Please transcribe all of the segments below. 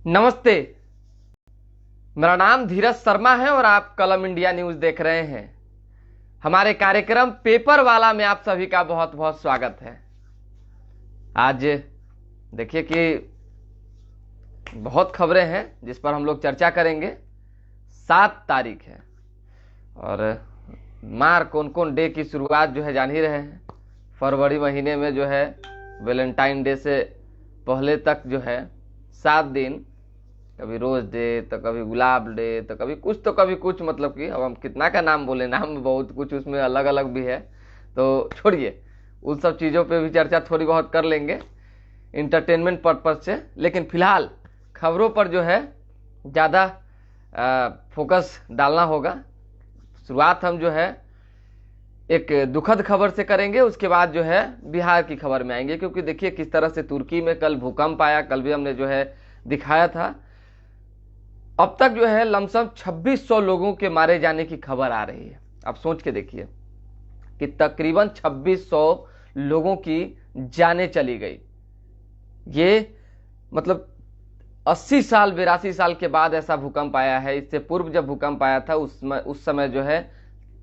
नमस्ते। मेरा नाम धीरज शर्मा है और आप कलम इंडिया न्यूज देख रहे हैं। हमारे कार्यक्रम पेपर वाला में आप सभी का बहुत बहुत स्वागत है। आज देखिए कि बहुत खबरें हैं जिस पर हम लोग चर्चा करेंगे। 7 तारीख है और मार कौन कौन डे की शुरुआत जो है जान ही रहे हैं। फरवरी महीने में जो है वैलेंटाइन डे से पहले तक जो है 7 दिन, कभी रोज डे तो कभी गुलाब डे तो कभी कुछ, मतलब कि अब हम कितना का नाम बोले, नाम बहुत कुछ उसमें अलग अलग भी है। तो छोड़िए, उन सब चीज़ों पे भी चर्चा थोड़ी बहुत कर लेंगे इंटरटेनमेंट पर्पज से। लेकिन फिलहाल खबरों पर जो है ज़्यादा फोकस डालना होगा। शुरुआत हम जो है एक दुखद खबर से करेंगे, उसके बाद जो है बिहार की खबर में आएंगे। क्योंकि देखिए किस तरह से तुर्की में कल भूकंप आया, कल भी हमने जो है दिखाया था। अब तक जो है लमसम 2600 लोगों के मारे जाने की खबर आ रही है। आप सोच के देखिए कि तकरीबन 2600 लोगों की जानें चली गई। ये मतलब 80 साल 82 साल के बाद ऐसा भूकंप आया है। इससे पूर्व जब भूकंप आया था उस समय जो है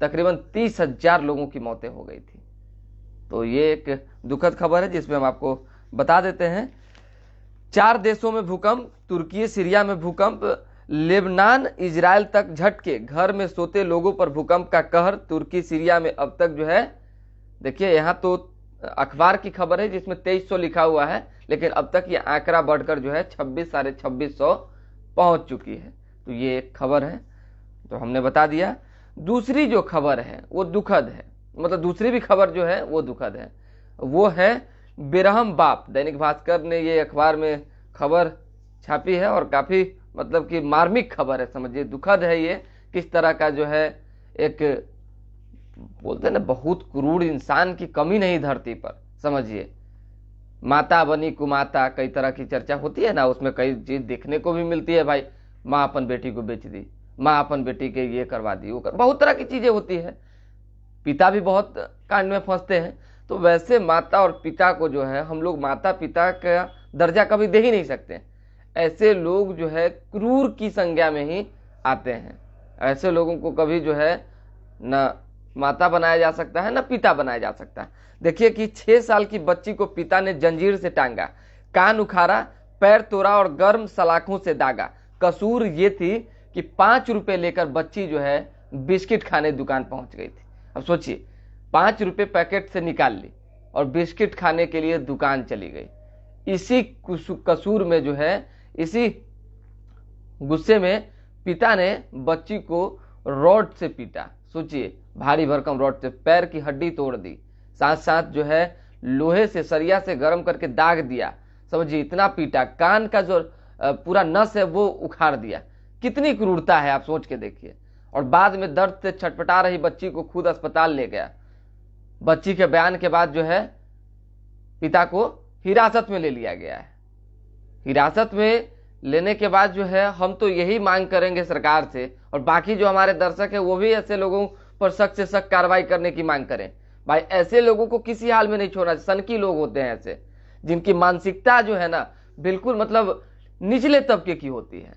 तकरीबन 30,000 लोगों की मौतें हो गई थी। तो ये एक दुखद खबर है जिसमें हम आपको बता देते हैं। 4 देशों में भूकंप, तुर्की सीरिया में भूकंप, लेबनान इजराइल तक झटके, घर में सोते लोगों पर भूकंप का कहर। तुर्की सीरिया में अब तक जो है देखिए, यहाँ तो अखबार की खबर है जिसमें 2300 लिखा हुआ है, लेकिन अब तक ये आंकड़ा बढ़कर जो है 2600 पहुंच चुकी है। तो ये एक खबर है तो हमने बता दिया। दूसरी जो खबर है वो दुखद है, मतलब दूसरी भी खबर जो है वो दुखद है। वो है बेरहम बाप। दैनिक भास्कर ने ये अखबार में खबर छापी है और काफी मतलब कि मार्मिक खबर है, समझिए दुखद है ये। किस तरह का जो है एक बोलते हैं ना, बहुत क्रूर इंसान की कमी नहीं धरती पर। समझिए माता बनी कुमाता, कई तरह की चर्चा होती है ना, उसमें कई चीज देखने को भी मिलती है। भाई माँ अपन बेटी को बेच दी, माँ अपन बेटी के ये करवा दी, वो बहुत तरह की चीजें होती है। पिता भी बहुत कांड में फंसते हैं। तो वैसे माता और पिता को जो है हम लोग माता पिता का दर्जा कभी दे ही नहीं सकते। ऐसे लोग जो है क्रूर की संज्ञा में ही आते हैं। ऐसे लोगों को कभी जो है न माता बनाया जा सकता है न पिता बनाया जा सकता है। देखिए कि 6 साल की बच्ची को पिता ने जंजीर से टांगा, कान उखाड़ा, पैर तोड़ा और गर्म सलाखों से दागा। कसूर ये थी कि 5 रुपए लेकर बच्ची जो है बिस्किट खाने दुकान पहुंच गई थी। अब सोचिए, 5 रुपए पैकेट से निकाल ली और बिस्किट खाने के लिए दुकान चली गई। इसी कसूर में जो है, इसी गुस्से में पिता ने बच्ची को रॉड से पीटा। सोचिए, भारी भरकम रॉड से पैर की हड्डी तोड़ दी, साथ साथ जो है लोहे से सरिया से गर्म करके दाग दिया। समझिए इतना पीटा, कान का जो पूरा नस है वो उखाड़ दिया। कितनी क्रूरता है, आप सोच के देखिए। और बाद में दर्द से छटपटा रही बच्ची को खुद अस्पताल ले गया। बच्ची के बयान के बाद जो है पिता को हिरासत में ले लिया गया है। हिरासत में लेने के बाद जो है हम तो यही मांग करेंगे सरकार से, और बाकी जो हमारे दर्शक है वो भी ऐसे लोगों पर सख्त से सख्त कार्रवाई करने की मांग करें। भाई ऐसे लोगों को किसी हाल में नहीं छोड़ना। सनकी लोग होते हैं ऐसे, जिनकी मानसिकता जो है ना बिल्कुल मतलब निचले तबके की होती है।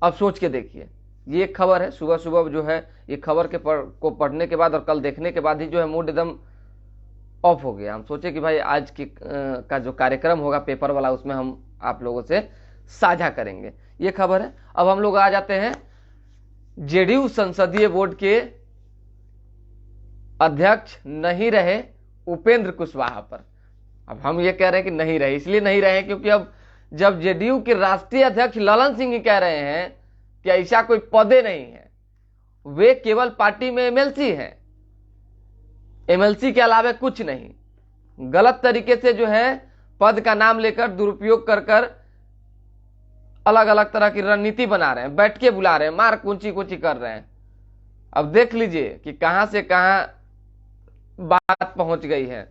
अब सोच के देखिए, ये एक खबर है। सुबह सुबह जो है ये खबर को पढ़ने के बाद और कल देखने के बाद ही जो है मूड एकदम ऑफ हो गया। हम सोचे कि भाई आज की का जो कार्यक्रम होगा पेपर वाला, उसमें हम आप लोगों से साझा करेंगे। ये खबर है। अब हम लोग आ जाते हैं जेडीयू संसदीय बोर्ड के अध्यक्ष नहीं रहे उपेंद्र कुशवाहा पर। अब हम ये कह रहे हैं कि नहीं रहे, इसलिए नहीं रहे क्योंकि अब जब जेडीयू के राष्ट्रीय अध्यक्ष ललन सिंह ही कह रहे हैं कि ऐसा कोई पदे नहीं है, वे केवल पार्टी में एमएलसी हैं, एमएलसी के अलावा कुछ नहीं, गलत तरीके से जो है पद का नाम लेकर दुरुपयोग कर अलग अलग तरह की रणनीति बना रहे हैं, बैठ के बुला रहे हैं, मार कूची कर रहे हैं। अब देख लीजिए कि कहां से कहां बात पहुंच गई है।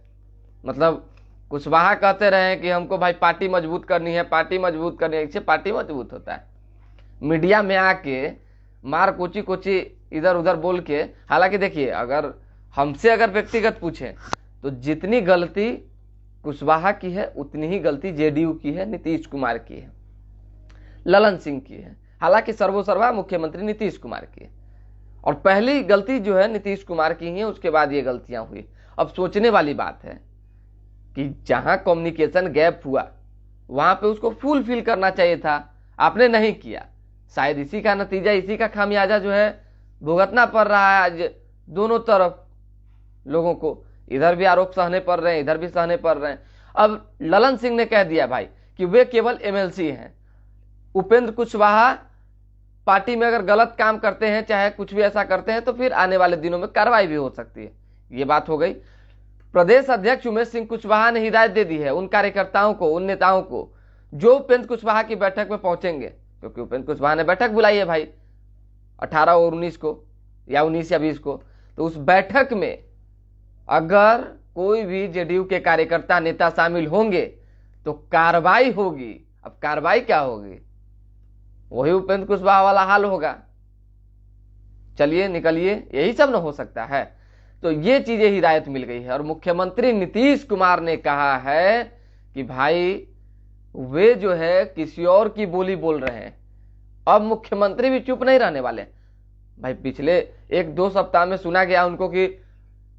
मतलब कुशवाहा कहते रहे कि हमको भाई पार्टी मजबूत करनी है, पार्टी मजबूत करनी है। इससे पार्टी मजबूत होता है? मीडिया में आके मार कोची इधर उधर बोल के। हालांकि देखिए, अगर हमसे अगर व्यक्तिगत पूछें तो जितनी गलती कुशवाहा की है उतनी ही गलती जेडीयू की है, नीतीश कुमार की है। ललन सिंह की है, हालांकि सर्वोसर्वा मुख्यमंत्री नीतीश कुमार की है। और पहली गलती जो है नीतीश कुमार की ही है, उसके बाद ये गलतियां हुई। अब सोचने वाली बात है कि जहां कम्युनिकेशन गैप हुआ वहां पे उसको फुलफिल करना चाहिए था, आपने नहीं किया। शायद इसी का नतीजा, इसी का खामियाजा जो है भुगतना पड़ रहा है आज दोनों तरफ लोगों को। इधर भी आरोप सहने पड़ रहे हैं, इधर भी सहने पड़ रहे हैं। अब ललन सिंह ने कह दिया भाई कि वे केवल एमएलसी हैं। उपेंद्र कुशवाहा पार्टी में अगर गलत काम करते हैं, चाहे कुछ भी ऐसा करते हैं, तो फिर आने वाले दिनों में कार्रवाई भी हो सकती है। ये बात हो गई। प्रदेश अध्यक्ष उमेश सिंह कुशवाहा ने हिदायत दे दी है उन कार्यकर्ताओं को, उन नेताओं को जो उपेंद्र कुशवाहा की बैठक में पहुंचेंगे, क्योंकि उपेंद्र कुशवाहा ने बैठक बुलाई है भाई 18 और 19 को, या 19 या 20 को। तो उस बैठक में अगर कोई भी जेडीयू के कार्यकर्ता नेता शामिल होंगे तो कार्रवाई होगी। अब कार्रवाई क्या होगी? वही उपेंद्र कुशवाहा वाला हाल होगा, चलिए निकलिए, यही सब न हो सकता है। तो ये चीजें हिदायत मिल गई है। और मुख्यमंत्री नीतीश कुमार ने कहा है कि भाई वे जो है किसी और की बोली बोल रहे हैं। अब मुख्यमंत्री भी चुप नहीं रहने वाले भाई। पिछले 1-2 सप्ताह में सुना गया उनको कि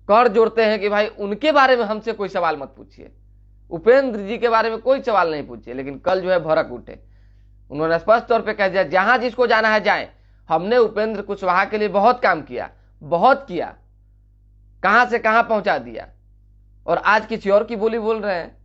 कर जोड़ते हैं कि भाई उनके बारे में हमसे कोई सवाल मत पूछिए, उपेंद्र जी के बारे में कोई सवाल नहीं पूछिए। लेकिन कल जो है भड़क उठे, उन्होंने स्पष्ट तौर पे कह दिया जहां जिसको जाना है जाए, हमने उपेंद्र कुशवाहा के लिए बहुत काम किया, बहुत किया, कहां से कहां पहुंचा दिया, और आज किसी और की बोली बोल रहे हैं,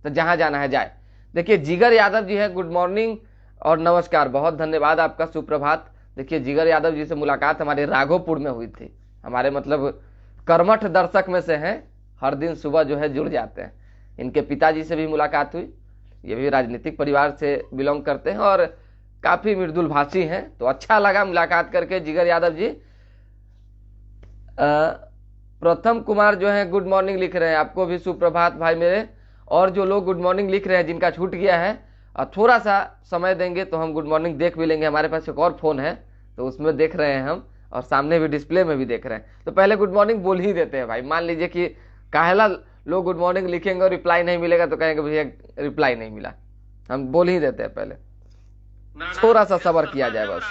तो जहां जाना है जाए। देखिए जिगर यादव जी है, गुड मॉर्निंग और नमस्कार, बहुत धन्यवाद आपका, सुप्रभात। देखिए जिगर यादव जी से मुलाकात हमारे राघोपुर में हुई थी, हमारे मतलब कर्मठ दर्शक में से हैं, हर दिन सुबह जो है जुड़ जाते हैं। इनके पिताजी से भी मुलाकात हुई, ये भी राजनीतिक परिवार से बिलोंग करते हैं और काफी मृदुल भाषी हैं, तो अच्छा लगा मुलाकात करके जिगर यादव जी। प्रथम कुमार जो है गुड मॉर्निंग लिख रहे हैं, आपको भी सुप्रभात भाई मेरे। और जो लोग गुड मॉर्निंग लिख रहे हैं जिनका छूट गया है, थोड़ा सा समय देंगे तो हम गुड मॉर्निंग देख भी लेंगे। हमारे पास एक और फोन है तो उसमें देख रहे हैं हम, और सामने भी डिस्प्ले में भी देख रहे हैं। तो पहले गुड मॉर्निंग बोल ही देते हैं भाई। मान लीजिए कि काहेला लोग गुड मॉर्निंग लिखेंगे और रिप्लाई नहीं मिलेगा तो कहेंगे भैया रिप्लाई नहीं मिला, हम बोल ही देते हैं पहले, थोड़ा सा सब्र किया जाए बस।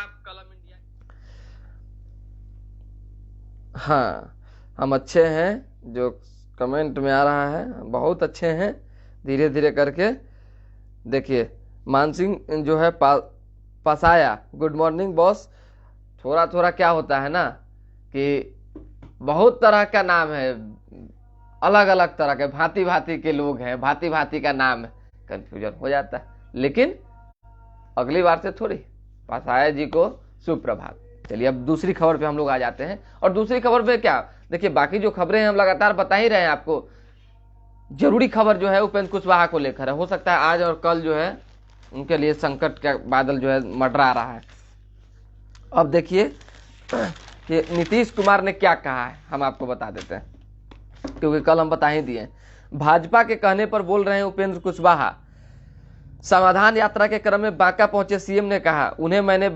हाँ हम अच्छे हैं, जो कमेंट में आ रहा है बहुत अच्छे हैं, धीरे धीरे करके। देखिए मान सिंह जो है पसाया, गुड मॉर्निंग बॉस। थोड़ा थोड़ा क्या होता है ना कि बहुत तरह का नाम है, अलग अलग तरह के भांति भांति के लोग हैं, भांति भांति का नाम है, कंफ्यूजन हो जाता है। लेकिन अगली बार से थोड़ी। पसाया जी को सुप्रभात। चलिए अब दूसरी खबर पे हम लोग आ जाते हैं। और दूसरी खबर पे क्या, देखिए बाकी जो खबरें हैं हम लगातार बता ही रहे हैं आपको। जरूरी खबर जो है उपेंद्र कुशवाहा को लेकर है, हो सकता है आज और कल जो है उनके लिए संकट का बादल जो है मंडरा रहा है। अब देखिए कि नीतीश कुमार ने क्या कहा है, हम आपको बता देते हैं, क्योंकि कल हम बता ही दिए। भाजपा के कहने पर बोल रहे हैं उपेंद्र कुशवाहा। समाधान यात्रा के क्रम में बांका पहुंचे सीएम ने कहा उन्हें मैंने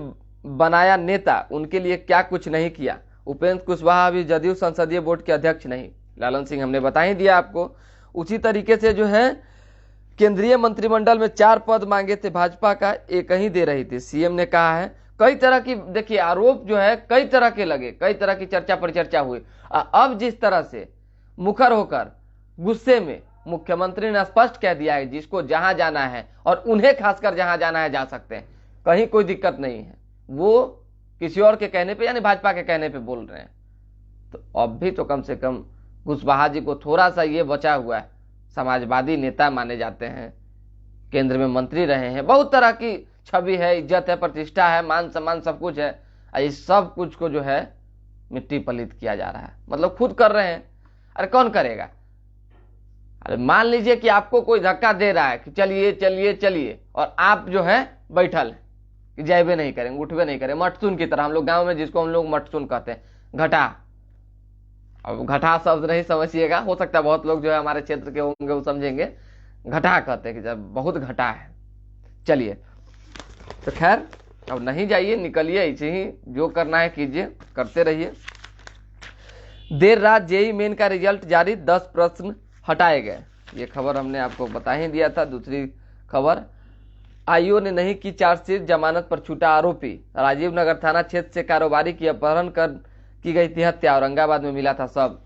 बनाया नेता, उनके लिए क्या कुछ नहीं किया। उपेंद्र कुशवाहा भी जदयू संसदीय बोर्ड के अध्यक्ष नहीं। ललन सिंह हमने बता ही दिया आपको। उसी तरीके से जो है केंद्रीय मंत्रिमंडल में 4 पद मांगे थे भाजपा का, एक ही दे रही थी। सीएम ने कहा है कई तरह की, देखिए आरोप जो है कई तरह के लगे, कई तरह की चर्चा परिचर्चा हुई। अब जिस तरह से मुखर होकर गुस्से में मुख्यमंत्री ने स्पष्ट कह दिया है जिसको जहां जाना है, और उन्हें खासकर जहां जाना है जा सकते हैं, कहीं कोई दिक्कत नहीं है। वो किसी और के कहने पे यानी भाजपा के कहने पे बोल रहे हैं। तो अब भी तो कम से कम कुशवाहा जी को थोड़ा सा ये बचा हुआ है, समाजवादी नेता माने जाते हैं, केंद्र में मंत्री रहे हैं, बहुत तरह की छवि है, इज्जत है, प्रतिष्ठा है, मान सम्मान सब कुछ है। इस सब कुछ को जो है मिट्टी पलित किया जा रहा है, मतलब खुद कर रहे हैं। अरे कौन करेगा? अरे मान लीजिए कि आपको कोई धक्का दे रहा है कि चलिए चलिए चलिए, और आप जो है बैठल है कि जाइबे नहीं करेंगे, उठबे नहीं करेंगे, मटसुन की तरह। हम लोग गांव में जिसको हम लोग मटसुन कहते हैं, घटा। अब घटा शब्द नहीं समझिएगा, हो सकता है बहुत लोग जो है हमारे क्षेत्र के होंगे वो समझेंगे। घटा कहते हैं कि जब बहुत घटा है। चलिए तो खैर अब नहीं जाइए, निकलिए, ऐसे ही जो करना है कीजिए, करते रहिए। देर रात जेईई मेन का रिजल्ट जारी, 10 प्रश्न हटाए गए। ये खबर हमने आपको बता ही दिया था। दूसरी खबर, आईओ ने नहीं की चार्जशीट, जमानत पर छूटा आरोपी। राजीव नगर थाना क्षेत्र से कारोबारी की अपहरण कर की गई थी हत्या, औरंगाबाद में मिला था सब।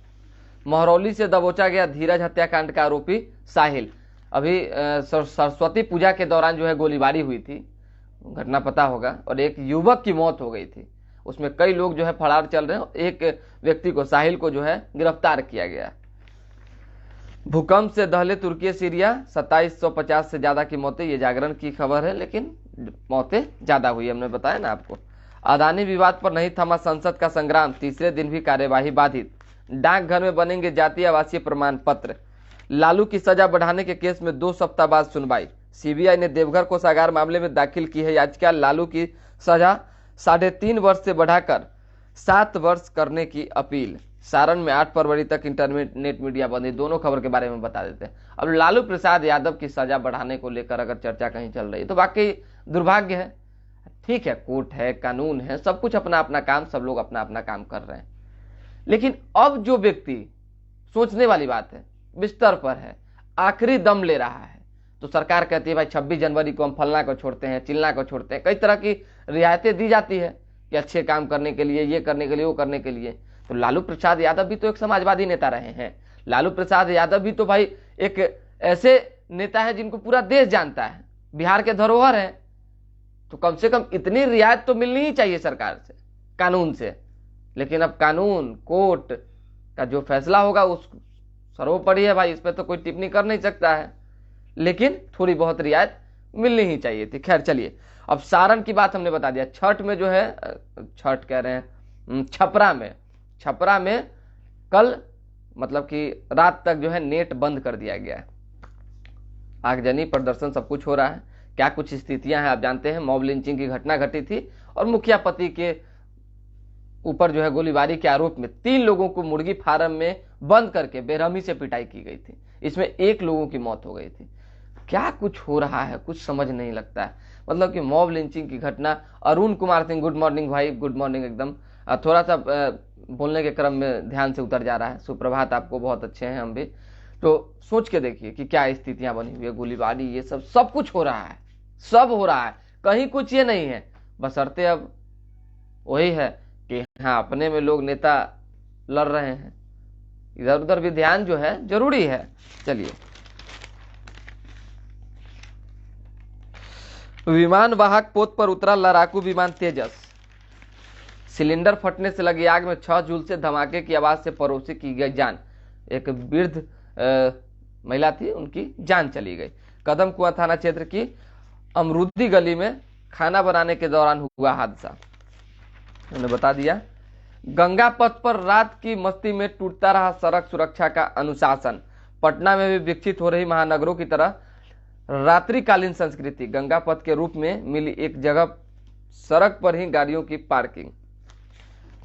महरौली से दबोचा गया धीरज हत्याकांड का आरोपी साहिल। अभी सरस्वती पूजा के दौरान जो है गोलीबारी हुई थी, घटना पता होगा, और एक युवक की मौत हो गई थी। उसमें कई लोग जो है फरार चल रहे हैं। एक व्यक्ति को, साहिल को जो है गिरफ्तार किया गया। भूकंप से दहले तुर्की सीरिया, 2750 से ज्यादा की मौतें, ये जागरण की खबर है, लेकिन मौतें ज्यादा हुई, हमने बताया ना आपको। अदानी विवाद पर नहीं थमा संसद का संग्राम, तीसरे दिन भी कार्यवाही बाधित। डाकघर में बनेंगे जातीय आवासीय प्रमाण पत्र। लालू की सजा बढ़ाने के केस में 2 सप्ताह बाद सुनवाई। सीबीआई ने देवघर कोषागार मामले में दाखिल की है याचिका। लालू की सजा 3.5 वर्ष से बढ़ाकर 7 वर्ष करने की अपील। सारण में 8 फरवरी तक इंटरनेट मीडिया बंदी। दोनों खबर के बारे में बता देते हैं। अब लालू प्रसाद यादव की सजा बढ़ाने को लेकर अगर चर्चा कहीं चल रही है तो वाकई दुर्भाग्य है। ठीक है, कोर्ट है, कानून है, सब कुछ अपना अपना काम, सब लोग अपना अपना काम कर रहे हैं। लेकिन अब जो व्यक्ति, सोचने वाली बात है, बिस्तर पर है, आखिरी दम ले रहा है, तो सरकार कहती है भाई 26 जनवरी को हम फलना को छोड़ते हैं, चिलना को छोड़ते हैं। कई तरह की रियायतें दी जाती है कि अच्छे काम करने के लिए, ये करने के लिए, वो करने के लिए। तो लालू प्रसाद यादव भी तो एक समाजवादी नेता रहे हैं। लालू प्रसाद यादव भी तो भाई एक ऐसे नेता है जिनको पूरा देश जानता है, बिहार के धरोहर है। तो कम से कम इतनी रियायत तो मिलनी ही चाहिए सरकार से, कानून से। लेकिन अब कानून, कोर्ट का जो फैसला होगा उस सर्वोपरि है भाई, इस पर तो कोई टिप्पणी कर नहीं सकता है। लेकिन थोड़ी बहुत रियायत मिलनी ही चाहिए थी। खैर चलिए, अब सारण की बात हमने बता दिया। छठ में जो है, छठ कह रहे हैं, छपरा में कल मतलब कि रात तक जो है नेट बंद कर दिया गया है। आगजनी, प्रदर्शन, सब कुछ हो रहा है। क्या कुछ स्थितियां हैं आप जानते हैं। मॉब लिंचिंग की घटना घटी थी और मुखिया पति के ऊपर जो है गोलीबारी के आरोप में 3 लोगों को मुर्गी फार्म में बंद करके बेरहमी से पिटाई की गई थी। इसमें 1 लोगों की मौत हो गई थी। क्या कुछ हो रहा है, कुछ समझ नहीं लगता है। मतलब कि मॉब लिंचिंग की घटना। अरुण कुमार सिंह, गुड मॉर्निंग भाई, गुड मॉर्निंग। एकदम थोड़ा सा बोलने के क्रम में ध्यान से उतर जा रहा है। सुप्रभात आपको, बहुत अच्छे हैं हम भी। तो सोच के देखिए कि क्या स्थितियां बनी हुई है। गोलीबारी, ये सब कुछ हो रहा है, सब हो रहा है, कहीं कुछ ये नहीं है। बशर्ते अब वही है कि हाँ, अपने में लोग नेता लड़ रहे हैं, इधर उधर भी ध्यान जो है जरूरी है। चलिए, विमान वाहक पोत पर उतरा लड़ाकू विमान तेजस। सिलेंडर फटने से लगी आग में 6 झुलसे, धमाके की आवाज से पड़ोसी की गई जान। एक वृद्ध महिला थी, उनकी जान चली गई। कदम कुआं थाना क्षेत्र की अमरूदी गली में खाना बनाने के दौरान हुआ हादसा, हमने बता दिया। गंगा पथ पर रात की मस्ती में टूटता रहा सड़क सुरक्षा का अनुशासन। पटना में भी विकसित हो रही महानगरों की तरह रात्रिकालीन संस्कृति। गंगा पथ के रूप में मिली एक जगह सड़क पर ही गाड़ियों की पार्किंग।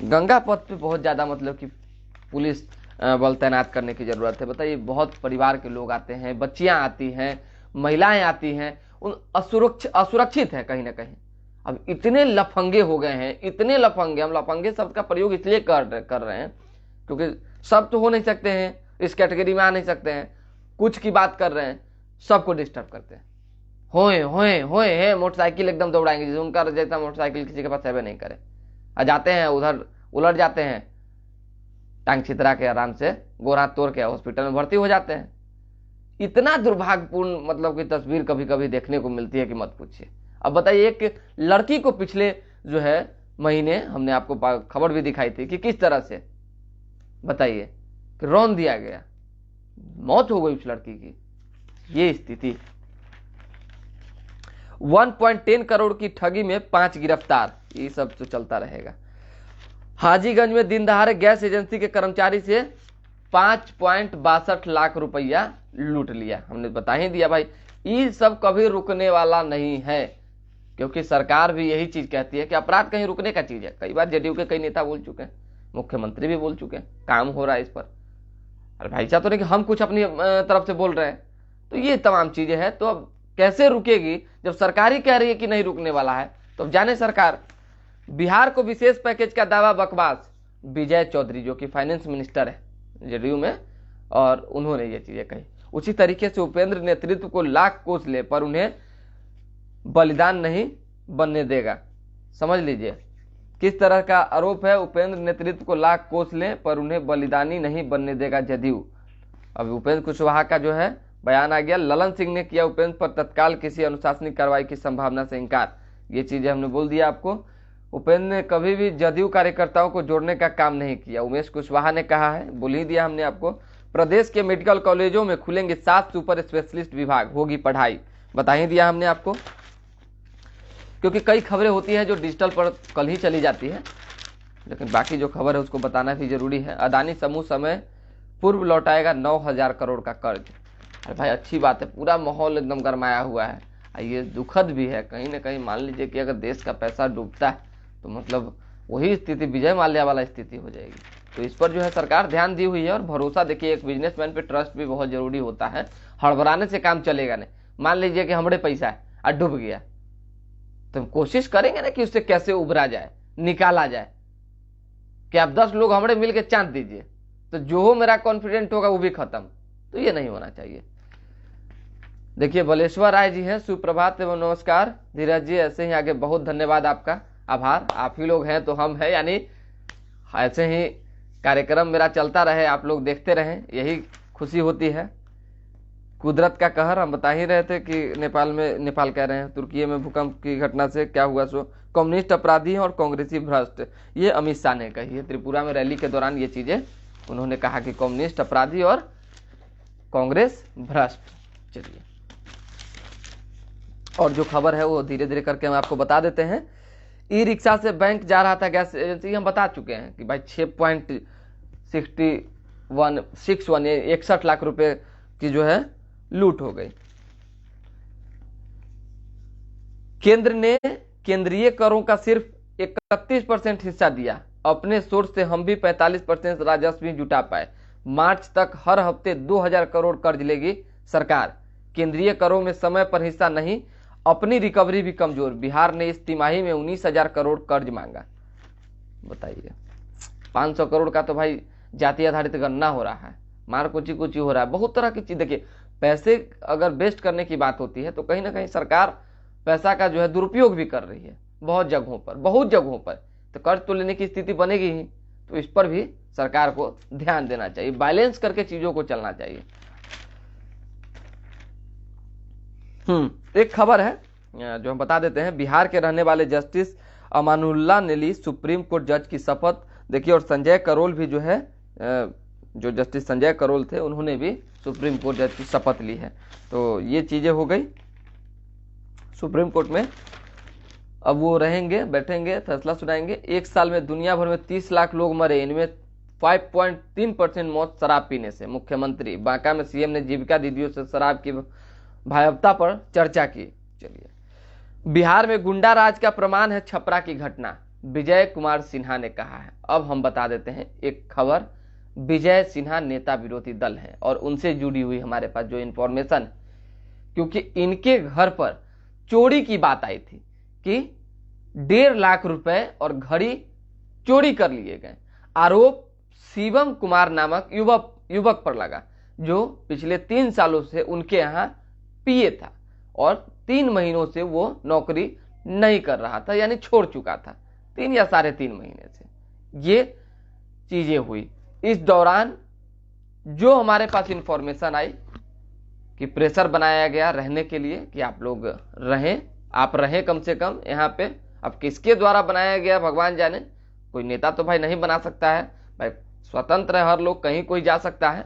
गंगा पथ पे बहुत ज्यादा मतलब कि पुलिस बल तैनात करने की जरूरत है। बताइए, बहुत परिवार के लोग आते हैं, बच्चियां आती हैं, महिलाएं आती हैं, उन असुरक्षित है कहीं ना कहीं। अब इतने लफंगे हो गए हैं, इतने लफंगे, हम लफंगे शब्द का प्रयोग इसलिए कर रहे हैं क्योंकि सब तो हो नहीं सकते हैं, इस कैटेगरी में आ नहीं सकते हैं। कुछ की बात कर रहे हैं, सबको डिस्टर्ब करते हैं। होए है मोटरसाइकिल एकदम दौड़ाएंगे, जैसे उनका जैसा मोटरसाइकिल किसी के पास है नहीं करे। आ जाते हैं उधर, उलट जाते हैं, टांग छितरा के आराम से गोर हाथ तोड़ के हॉस्पिटल में भर्ती हो जाते हैं। इतना दुर्भाग्यपूर्ण मतलब की तस्वीर कभी कभी देखने को मिलती है कि मत पूछिए। अब बताइए, एक लड़की को पिछले जो है महीने हमने आपको खबर भी दिखाई थी कि किस तरह से, बताइए, कि रौंद दिया गया, मौत हो गई उस लड़की की। ये स्थिति। 1.10 करोड़ की ठगी में 5 गिरफ्तार। ये सब तो चलता रहेगा। हाजीगंज में दिन दहाड़े गैस एजेंसी के कर्मचारी से 5.62 लाख रुपया लूट लिया। हमने बता ही दिया भाई, ये सब कभी रुकने वाला नहीं है, क्योंकि सरकार भी यही चीज कहती है कि अपराध कहीं रुकने का चीज है। कई बार जेडीयू के कई नेता बोल चुके हैं, मुख्यमंत्री भी बोल चुके हैं, काम हो रहा है इस पर। अरे भाई, चाहते नहीं कि हम कुछ अपनी तरफ से बोल रहे हैं। तो ये तमाम चीजें हैं। तो अब कैसे रुकेगी जब सरकार ही कह रही है कि नहीं रुकने वाला है। तो अब जाने सरकार। बिहार को विशेष पैकेज का दावा बकवास। विजय चौधरी जो कि फाइनेंस मिनिस्टर है जेडीयू में, और उन्होंने ये चीजें कही। उसी तरीके से उपेंद्र नेतृत्व को लाख कोस ले पर उन्हें बलिदान नहीं बनने देगा। समझ लीजिए किस तरह का आरोप है। उपेंद्र नेतृत्व को लाख कोस लें पर उन्हें बलिदानी नहीं बनने देगा जदयू। अब उपेंद्र कुशवाहा का जो है बयान आ गया। ललन सिंह ने किया उपेंद्र पर तत्काल किसी अनुशासनिक कार्रवाई की संभावना से इंकार। ये चीजें हमने बोल दिया आपको। उपेंद्र ने कभी भी जदयू कार्यकर्ताओं को जोड़ने का काम नहीं किया। उमेश कुशवाहा ने कहा है, बोल ही दिया हमने आपको। प्रदेश के मेडिकल कॉलेजों में खुलेंगे 7 सुपर स्पेशलिस्ट विभाग, होगी पढ़ाई, बता ही दिया हमने आपको। क्योंकि कई खबरें होती है जो डिजिटल पर कल ही चली जाती है, लेकिन बाकी जो खबर है उसको बताना भी जरूरी है। अदानी समूह समय पूर्व लौटाएगा 9,000 करोड़ का कर्ज। अरे भाई अच्छी बात है, पूरा माहौल एकदम गरमाया हुआ है। ये दुखद भी है कहीं ना कहीं। मान लीजिए कि अगर देश का पैसा डूबता है तो मतलब वही स्थिति विजय माल्या वाला स्थिति हो जाएगी। तो इस पर जो है सरकार ध्यान दी हुई है। और भरोसा, देखिए एक बिजनेसमैन पे ट्रस्ट भी बहुत जरूरी होता है। हड़बड़ाने से काम चलेगा नहीं। मान लीजिए कि हमारे पैसा है और डूब गया, तो हम कोशिश करेंगे ना कि उससे कैसे उभरा जाए, निकाला जाए। कि आप 10 लोग हमारे मिल के चांद दीजिए तो जो मेरा कॉन्फिडेंट होगा वो भी खत्म। तो ये नहीं होना चाहिए। देखिए बलेश्वर राय जी हैं, सुप्रभात एवं नमस्कार। धीरज जी ऐसे ही आगे, बहुत धन्यवाद आपका, आभार। आप ही लोग हैं तो हम हैं, यानी ऐसे ही कार्यक्रम मेरा चलता रहे, आप लोग देखते रहें, यही खुशी होती है। कुदरत का कहर, हम बता ही रहे थे कि नेपाल कह रहे हैं, तुर्की में भूकंप की घटना से क्या हुआ सो कम्युनिस्ट अपराधी और कांग्रेसी भ्रष्ट। ये अमित शाह ने कही है। त्रिपुरा में रैली के दौरान ये चीजें उन्होंने कहा कि कम्युनिस्ट अपराधी और कांग्रेस भ्रष्ट। चलिए और जो खबर है वो धीरे धीरे करके हम आपको बता देते हैं। ई रिक्शा से बैंक जा रहा था गैस एजेंसी, हम बता चुके हैं कि भाई 61 लाख रुपए की जो है लूट हो गई। केंद्र ने केंद्रीय करों का सिर्फ 31% हिस्सा दिया। अपने सोर्स से हम भी 45% राजस्व ही जुटा पाए। मार्च तक हर हफ्ते 2,000 करोड़ कर्ज लेगी सरकार। केंद्रीय करों में समय पर हिस्सा नहीं, अपनी रिकवरी भी कमजोर। बिहार ने इस तिमाही में 19,000 करोड़ कर्ज मांगा। बताइए 500 करोड़ का तो भाई जाति आधारित गणना हो रहा है, मार कुची कुची हो रहा है, बहुत तरह की चीज। देखिए पैसे अगर वेस्ट करने की बात होती है तो कहीं ना कहीं सरकार पैसा का जो है दुरुपयोग भी कर रही है बहुत जगहों पर। तो कर्ज तो लेने की स्थिति बनेगी ही, तो इस पर भी सरकार को ध्यान देना चाहिए, बैलेंस करके चीजों को चलना चाहिए। एक खबर है जो हम बता देते हैं। बिहार के रहने वाले जस्टिस अमानुल्लाह ने ली सुप्रीम कोर्ट जज की शपथ। देखिए और संजय करोल भी जो है, जो जस्टिस संजय करोल थे, उन्होंने भी सुप्रीम कोर्ट जज की शपथ ली है। तो ये चीजें हो गई सुप्रीम कोर्ट में। अब वो रहेंगे, बैठेंगे, फैसला सुनाएंगे। एक साल में दुनिया भर में 30 लाख लोग मरे, इनमें 5.3% मौत शराब पीने से। मुख्यमंत्री बांका में सीएम ने जीविका दीदियों से शराब की भयावता पर चर्चा की। चलिए बिहार में गुंडा राज का प्रमाण है छपरा की घटना, विजय कुमार सिन्हा ने कहा है। अब हम बता देते हैं एक खबर। विजय सिन्हा नेता विरोधी दल है और उनसे जुड़ी हुई हमारे पास जो इंफॉर्मेशन, क्योंकि इनके घर पर चोरी की बात आई थी कि 1.5 लाख रुपए और घड़ी चोरी कर लिए गए। आरोप शिवम कुमार नामक युवक पर लगा, जो पिछले 3 सालों से उनके यहां पीए था और 3 महीनों से वो नौकरी नहीं कर रहा था, यानी छोड़ चुका था 3 या 3.5 महीने से। ये चीजें हुई। इस दौरान जो हमारे पास इंफॉर्मेशन आई कि प्रेशर बनाया गया रहने के लिए कि आप लोग रहें, आप रहें कम से कम यहाँ पे। अब किसके द्वारा बनाया गया भगवान जाने, कोई नेता तो भाई नहीं बना सकता है, भाई स्वतंत्र है हर लोग, कहीं कोई जा सकता है।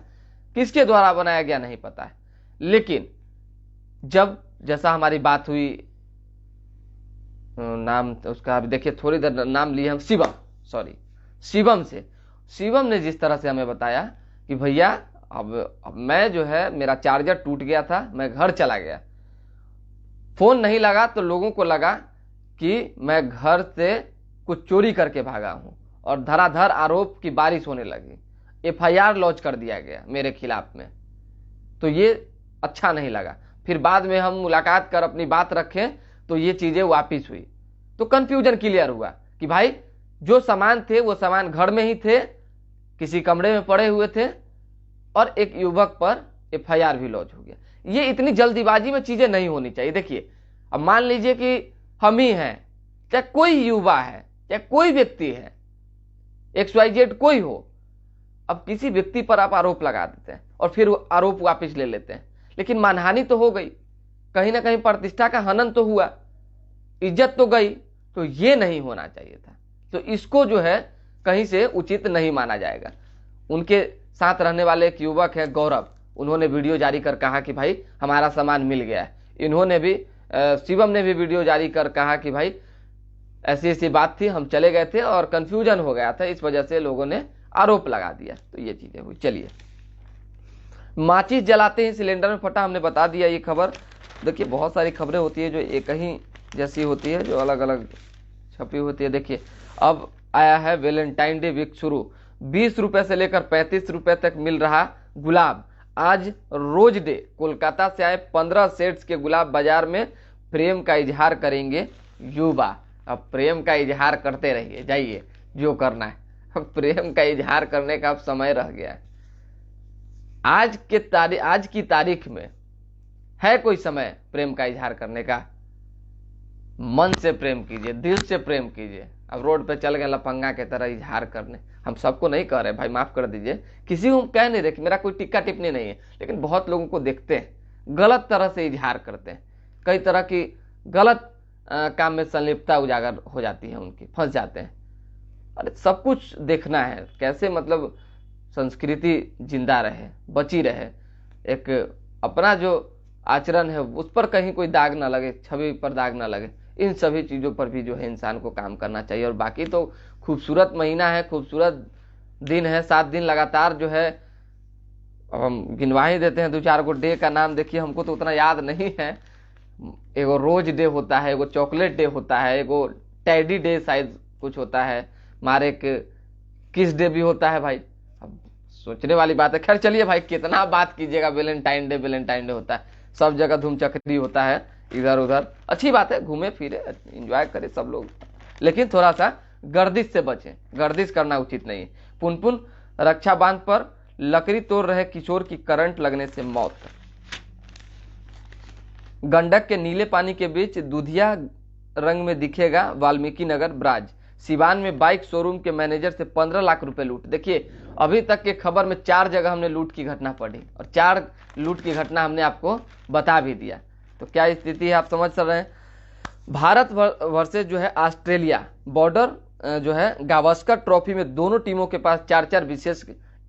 किसके द्वारा बनाया गया नहीं पता है। लेकिन जब जैसा हमारी बात हुई, नाम उसका अभी देखिए, थोड़ी देर नाम लिए हम, शिवम से। शिवम ने जिस तरह से हमें बताया कि भैया अब मैं जो है, मेरा चार्जर टूट गया था, मैं घर चला गया, फोन नहीं लगा तो लोगों को लगा कि मैं घर से कुछ चोरी करके भागा हूं और धराधर आरोप की बारिश होने लगी। एफआईआर लॉन्च कर दिया गया मेरे खिलाफ में। तो ये अच्छा नहीं लगा। फिर बाद में हम मुलाकात कर अपनी बात रखें तो ये चीजें वापिस हुई। तो कंफ्यूजन क्लियर हुआ कि भाई जो सामान थे वो सामान घर में ही थे, किसी कमरे में पड़े हुए थे और एक युवक पर एफआईआर भी लॉन्च हो गया। ये इतनी जल्दीबाजी में चीजें नहीं होनी चाहिए। देखिए अब मान लीजिए कि हम ही हैं, चाहे कोई युवा है, चाहे कोई व्यक्ति है, XYZ कोई हो, अब किसी व्यक्ति पर आप आरोप लगा देते हैं और फिर आरोप वापस ले लेते हैं, लेकिन मानहानि तो हो गई, कहीं ना कहीं प्रतिष्ठा का हनन तो हुआ, इज्जत तो गई। तो ये नहीं होना चाहिए था। तो इसको जो है कहीं से उचित नहीं माना जाएगा। उनके साथ रहने वाले एक युवक है गौरव, उन्होंने वीडियो जारी कर कहा कि भाई हमारा सामान मिल गया है। इन्होंने भी शिवम ने भी वीडियो जारी कर कहा कि भाई ऐसी ऐसी बात थी, हम चले गए थे और कंफ्यूजन हो गया था, इस वजह से लोगों ने आरोप लगा दिया। तो ये चीजें हुई। चलिए, माचिस जलाते ही सिलेंडर में फटा, हमने बता दिया ये खबर। देखिए बहुत सारी खबरें होती है जो एक ही जैसी होती है, जो अलग अलग छपी होती है। देखिए अब आया है वैलेंटाइन डे वीक शुरू, 20 रुपए से लेकर 35 रुपए तक मिल रहा गुलाब। आज रोज डे, कोलकाता से आए 15 सेट्स के गुलाब बाजार में प्रेम का इजहार करेंगे युवा। अब प्रेम का इजहार करते रहिए, जाइए जो करना है। अब प्रेम का इजहार करने का अब समय रह गया है। आज की तारीख में है कोई समय प्रेम का इजहार करने का? मन से प्रेम कीजिए, दिल से प्रेम कीजिए। अब रोड पे चल गए लफंगा के तरह इजहार करने, हम सबको नहीं कह रहे भाई, माफ कर दीजिए, किसी को कह नहीं रहे कि मेरा कोई टिक्का टिप्पणी नहीं है, लेकिन बहुत लोगों को देखते हैं गलत तरह से इजहार करते हैं, कई तरह की गलत काम में संलिप्तता उजागर हो जाती है उनकी, फंस जाते हैं। अरे सब कुछ देखना है, कैसे मतलब संस्कृति जिंदा रहे, बची रहे, एक अपना जो आचरण है उस पर कहीं कोई दाग ना लगे, छवि पर दाग ना लगे। इन सभी चीजों पर भी जो है इंसान को काम करना चाहिए। और बाकी तो खूबसूरत महीना है, खूबसूरत दिन है, 7 दिन लगातार जो है, अब हम गिनवा ही देते हैं 2-4 गो डे का नाम। देखिए हमको तो उतना याद नहीं है, एगो रोज डे होता है, एगो चॉकलेट डे होता है, एगो टैडी डे शायद कुछ होता है, मारे एक किस डे भी होता है भाई। अब सोचने वाली बात है। खैर चलिए भाई, कितना बात कीजिएगा, वैलेंटाइन डे होता है, सब जगह धूम चक्री होता है, इधर उधर। अच्छी बात है, घूमे फिरे, एंजॉय करे सब लोग, लेकिन थोड़ा सा गर्दिश से बचें, गर्दिश करना उचित नहीं। पुनपुन रक्षा बांध पर लकड़ी तोड़ रहे किशोर की करंट लगने से मौत। गंडक के नीले पानी के बीच दूधिया रंग में दिखेगा वाल्मीकि नगर ब्राज। सिवान में बाइक शोरूम के मैनेजर से 15 लाख रुपए लूट। देखिए अभी तक के खबर में 4 जगह हमने लूट की घटना पढ़ी और 4 लूट की घटना हमने आपको बता भी दिया। तो क्या स्थिति है आप समझ सक रहे हैं। भारत वर्सेस जो है ऑस्ट्रेलिया, बॉर्डर जो है गावस्कर ट्रॉफी में दोनों टीमों के पास 4-4 विशेष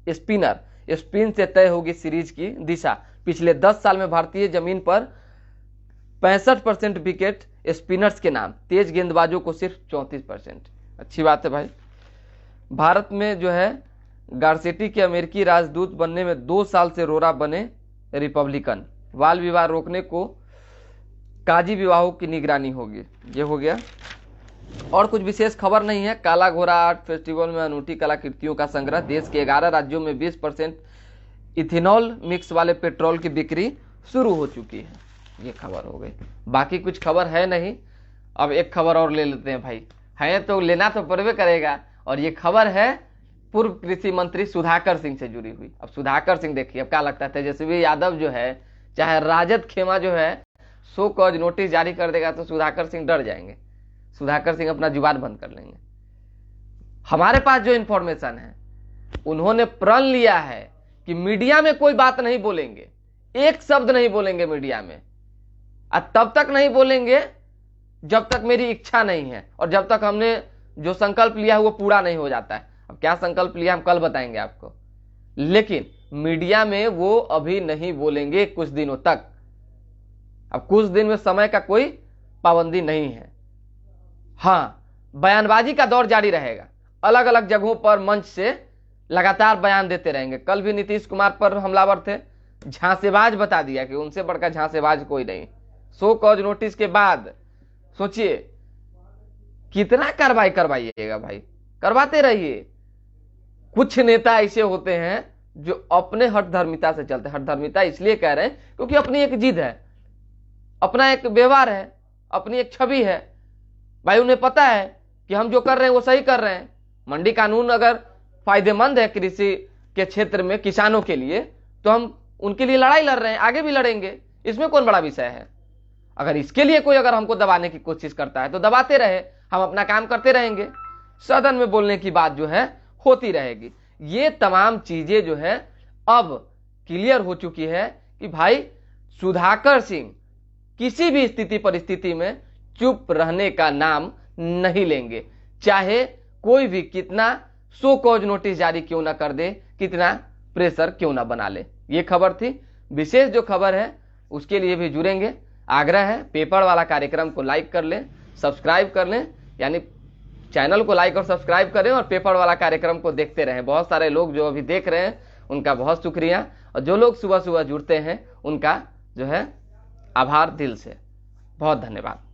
स्पिनर, स्पिन से तय होगी सीरीज की दिशा। पिछले 10 साल में भारतीय जमीन पर 65% विकेट स्पिनर्स के नाम, तेज गेंदबाजों को सिर्फ 34%। अच्छी बात है भाई। भारत में जो है गार्सेटी के अमेरिकी राजदूत बनने में 2 साल से रोरा बने रिपब्लिकन। बाल विवाह रोकने को काजी विवाहों की निगरानी होगी। ये हो गया, और कुछ विशेष खबर नहीं है। काला घोड़ा आर्ट फेस्टिवल में अनूठी कलाकृतियों का संग्रह। देश के 11 राज्यों में 20% इथेनॉल मिक्स वाले पेट्रोल की बिक्री शुरू हो चुकी है। ये खबर हो गई, बाकी कुछ खबर है नहीं। अब एक खबर और ले लेते हैं भाई, है तो लेना तो पड़वे करेगा। और ये खबर है पूर्व कृषि मंत्री सुधाकर सिंह से जुड़ी हुई। अब सुधाकर सिंह देखिए, अब क्या लगता है तेजस्वी यादव जो है, चाहे राजद खेमा जो है, सो कॉज नोटिस जारी कर देगा तो सुधाकर सिंह डर जाएंगे, सुधाकर सिंह अपना जुबान बंद कर लेंगे। हमारे पास जो इंफॉर्मेशन है, उन्होंने प्रण लिया है कि मीडिया में कोई बात नहीं बोलेंगे, एक शब्द नहीं बोलेंगे मीडिया में, और तब तक नहीं बोलेंगे जब तक मेरी इच्छा नहीं है, और जब तक हमने जो संकल्प लिया है वो पूरा नहीं हो जाता है। अब क्या संकल्प लिया हम कल बताएंगे आपको, लेकिन मीडिया में वो अभी नहीं बोलेंगे कुछ दिनों तक। अब कुछ दिन में समय का कोई पाबंदी नहीं है। हाँ, बयानबाजी का दौर जारी रहेगा, अलग अलग जगहों पर मंच से लगातार बयान देते रहेंगे। कल भी नीतीश कुमार पर हमलावर थे, झांसेबाज बता दिया कि उनसे बढ़कर झांसेबाज कोई नहीं। सो कॉज नोटिस के बाद सोचिए कितना कार्रवाई करवाइएगा भाई, करवाते रहिए। कुछ नेता ऐसे होते हैं जो अपने हठधर्मिता से चलते हैं। हठधर्मिता इसलिए कह रहे हैं क्योंकि अपनी एक जिद है, अपना एक व्यवहार है, अपनी एक छवि है भाई। उन्हें पता है कि हम जो कर रहे हैं वो सही कर रहे हैं। मंडी कानून अगर फायदेमंद है कृषि के क्षेत्र में किसानों के लिए, तो हम उनके लिए लड़ाई लड़ रहे हैं, आगे भी लड़ेंगे, इसमें कौन बड़ा विषय है। अगर इसके लिए कोई अगर हमको दबाने की कोशिश करता है तो दबाते रहे, हम अपना काम करते रहेंगे, सदन में बोलने की बात जो है होती रहेगी। ये तमाम चीजें जो है अब क्लियर हो चुकी है कि भाई सुधाकर सिंह किसी भी स्थिति परिस्थिति में चुप रहने का नाम नहीं लेंगे, चाहे कोई भी कितना सो कॉज नोटिस जारी क्यों ना कर दे, कितना प्रेशर क्यों ना बना ले। ये खबर थी। विशेष जो खबर है उसके लिए भी जुड़ेंगे। आग्रह है पेपर वाला कार्यक्रम को लाइक कर लें, सब्सक्राइब कर लें, यानी चैनल को लाइक और सब्सक्राइब करें और पेपर वाला कार्यक्रम को देखते रहें। बहुत सारे लोग जो अभी देख रहे हैं उनका बहुत शुक्रिया, और जो लोग सुबह सुबह जुड़ते हैं उनका जो है आभार दिल से, बहुत धन्यवाद।